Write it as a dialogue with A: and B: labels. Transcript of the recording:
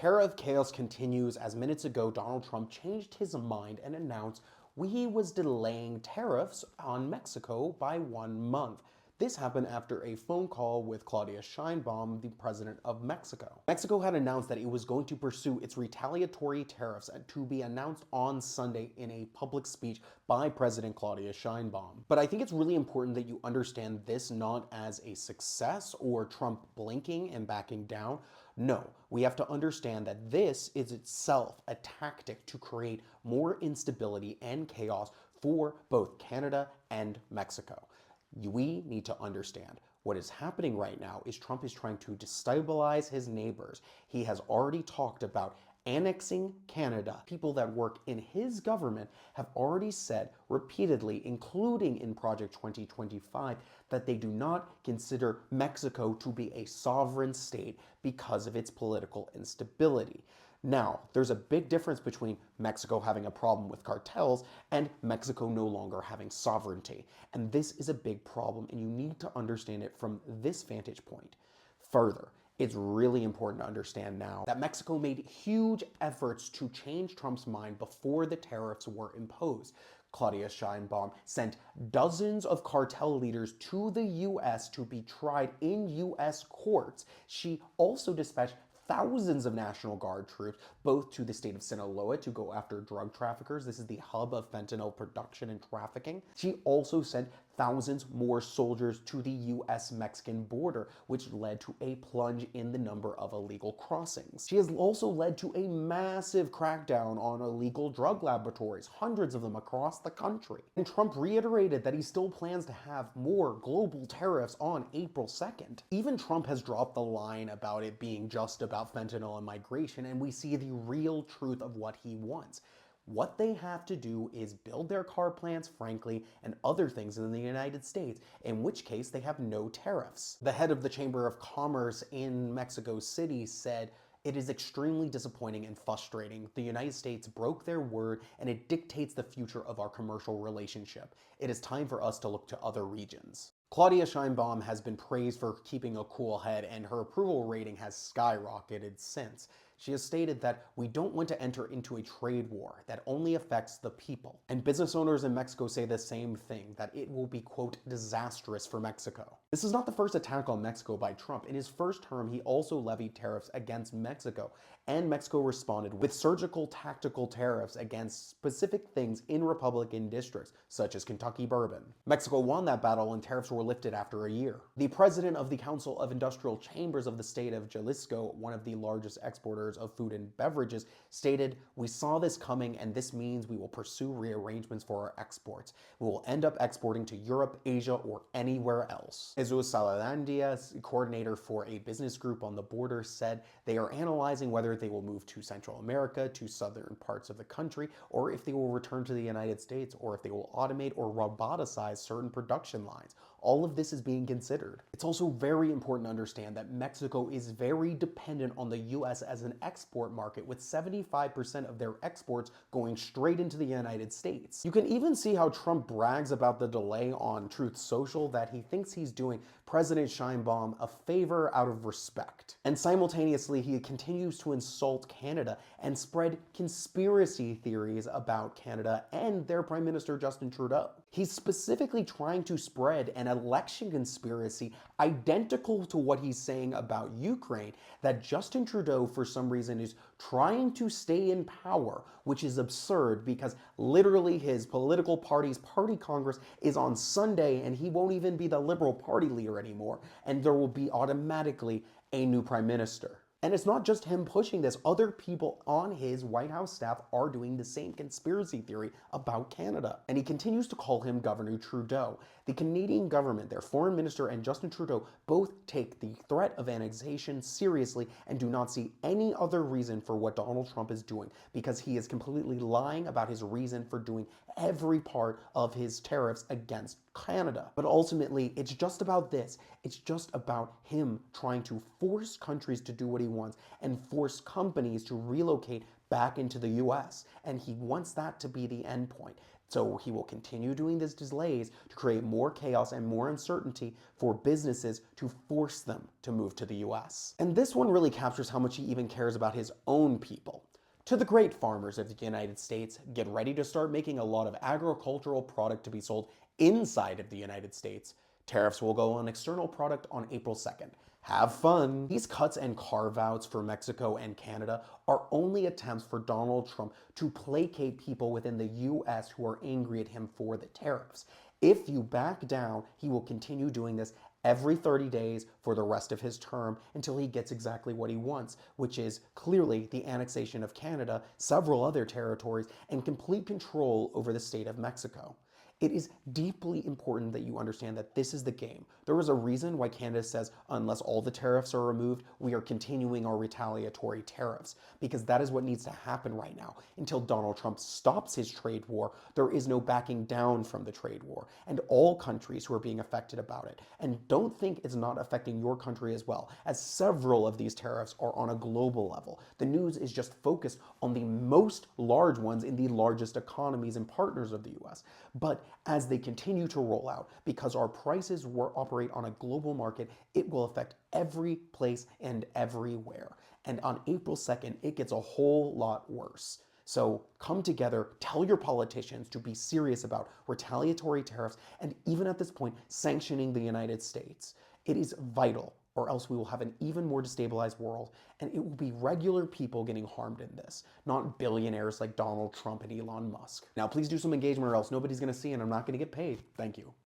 A: Tariff chaos continues as minutes ago Donald Trump changed his mind and announced he was delaying tariffs on Mexico by 1 month. This happened after a phone call with Claudia Sheinbaum, the president of Mexico. Mexico had announced that it was going to pursue its retaliatory tariffs to be announced on Sunday in a public speech by President Claudia Sheinbaum. But I think it's really important that you understand this not as a success or Trump blinking and backing down. No, we have to understand that this is itself a tactic to create more instability and chaos for both Canada and Mexico. We need to understand what is happening right now is Trump is trying to destabilize his neighbors. He has already talked about annexing Canada. People that work in his government have already said repeatedly, including in Project 2025, that they do not consider Mexico to be a sovereign state because of its political instability. Now, there's a big difference between Mexico having a problem with cartels and Mexico no longer having sovereignty. And this is a big problem, and you need to understand it from this vantage point. Further, it's really important to understand now that Mexico made huge efforts to change Trump's mind before the tariffs were imposed. Claudia Sheinbaum sent dozens of cartel leaders to the U.S. to be tried in U.S. courts. She also dispatched thousands of National Guard troops, both to the state of Sinaloa to go after drug traffickers. This is the hub of fentanyl production and trafficking. She also sent thousands more soldiers to the U.S.-Mexican border, which led to a plunge in the number of illegal crossings. She has also led to a massive crackdown on illegal drug laboratories, hundreds of them across the country. And Trump reiterated that he still plans to have more global tariffs on April 2nd. Even Trump has dropped the line about it being just about fentanyl and migration, and we see the real truth of what he wants. What they have to do is build their car plants, frankly, and other things in the United States, in which case they have no tariffs. The head of the Chamber of Commerce in Mexico City said, "It is extremely disappointing and frustrating. The United States broke their word and it dictates the future of our commercial relationship. It is time for us to look to other regions." Claudia Sheinbaum has been praised for keeping a cool head, and her approval rating has skyrocketed since. She has stated that we don't want to enter into a trade war that only affects the people. And business owners in Mexico say the same thing, that it will be, quote, disastrous for Mexico. This is not the first attack on Mexico by Trump. In his first term, he also levied tariffs against Mexico, and Mexico responded with surgical tactical tariffs against specific things in Republican districts, such as Kentucky bourbon. Mexico won that battle and tariffs were lifted after a year. The president of the Council of Industrial Chambers of the state of Jalisco, one of the largest exporters of food and beverages, stated, "We saw this coming, and this means we will pursue rearrangements for our exports. We will end up exporting to Europe, Asia, or anywhere else." Jesus Saladandia, coordinator for a business group on the border, said they are analyzing whether they will move to Central America, to southern parts of the country, or if they will return to the United States, or if they will automate or roboticize certain production lines. All of this is being considered. It's also very important to understand that Mexico is very dependent on the U.S. as an export market, with 75% of their exports going straight into the United States. You can even see how Trump brags about the delay on Truth Social, that he thinks he's doing President Sheinbaum a favor out of respect. And simultaneously, he continues to insult Canada and spread conspiracy theories about Canada and their Prime Minister Justin Trudeau. He's specifically trying to spread an election conspiracy identical to what he's saying about Ukraine, that Justin Trudeau, for some reason, is trying to stay in power, which is absurd because literally his political party's party congress is on Sunday and he won't even be the Liberal Party leader anymore, and there will be automatically a new prime minister. And it's not just him pushing this. Other people on his White House staff are doing the same conspiracy theory about Canada. And he continues to call him Governor Trudeau. The Canadian government, their foreign minister, and Justin Trudeau both take the threat of annexation seriously and do not see any other reason for what Donald Trump is doing, because he is completely lying about his reason for doing every part of his tariffs against Canada. But ultimately, it's just about this. It's just about him trying to force countries to do what he wants and force companies to relocate back into the US. And he wants that to be the end point. So he will continue doing these delays to create more chaos and more uncertainty for businesses to force them to move to the US. And this one really captures how much he even cares about his own people. To the great farmers of the United States, get ready to start making a lot of agricultural product to be sold inside of the United States. Tariffs will go on external product on April 2nd. Have fun! These cuts and carve-outs for Mexico and Canada are only attempts for Donald Trump to placate people within the US who are angry at him for the tariffs. If you back down, he will continue doing this every 30 days for the rest of his term until he gets exactly what he wants, which is clearly the annexation of Canada, several other territories, and complete control over the state of Mexico. It is deeply important that you understand that this is the game. There is a reason why Canada says, unless all the tariffs are removed, we are continuing our retaliatory tariffs, because that is what needs to happen right now. Until Donald Trump stops his trade war, there is no backing down from the trade war, and all countries who are being affected about it. And don't think it's not affecting your country as well, as several of these tariffs are on a global level. The news is just focused on the most large ones in the largest economies and partners of the US. But as they continue to roll out, because our prices operate on a global market, it will affect every place and everywhere. And on April 2nd, it gets a whole lot worse. So come together, tell your politicians to be serious about retaliatory tariffs, and even at this point, sanctioning the United States. It is vital, or else we will have an even more destabilized world, and it will be regular people getting harmed in this, not billionaires like Donald Trump and Elon Musk. Now, please do some engagement, or else nobody's going to see, and I'm not going to get paid. Thank you.